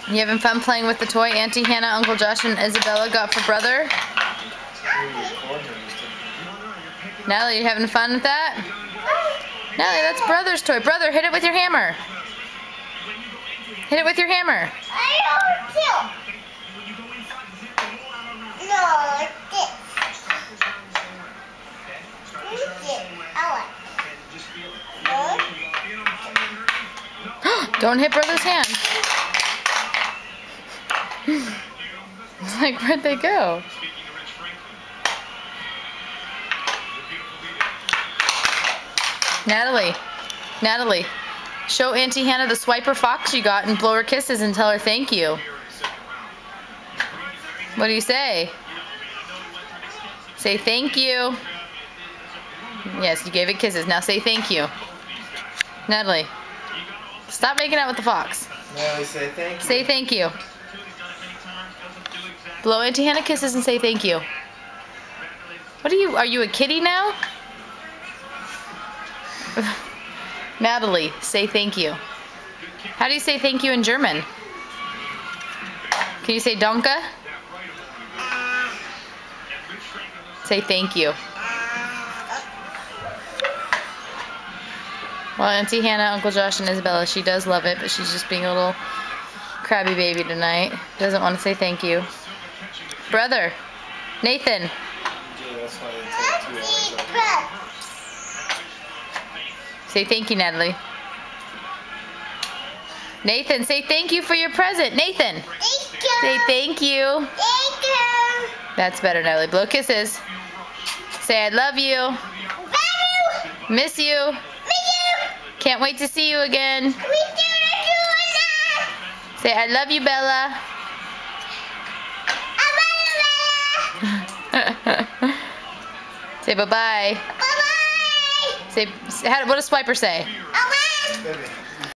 You having fun playing with the toy Auntie Hannah, Uncle Josh, and Isabella got for brother? Natalie, you having fun with that? Natalie, that's brother's toy. Brother, hit it with your hammer. Hit it with your hammer. I don't kill. No, this. Don't hit brother's hand. It's like, where'd they go? Natalie, show Auntie Hannah the swiper fox you got and blow her kisses and tell her thank you. What do you say? Say thank you. Yes, you gave it kisses. Now say thank you. Natalie, stop making out with the fox. Natalie, say thank you. Say thank you. Blow Auntie Hannah kisses and say thank you. What are you a kitty now? Natalie, say thank you. How do you say thank you in German? Can you say danke? Say thank you. Well, Auntie Hannah, Uncle Josh, and Isabella, she does love it, but she's just being a little crabby baby tonight. Doesn't want to say thank you. Brother, Nathan. Say thank you, Natalie. Nathan, say thank you for your present. Nathan. Thank you. Say thank you. Thank you. That's better, Natalie. Blow kisses. Say I love you. Love you. Miss you. Me too. Can't wait to see you again. We do it. Say I love you, Bella. Say bye-bye. Bye-bye. Say, what does Swiper say? Bye-bye.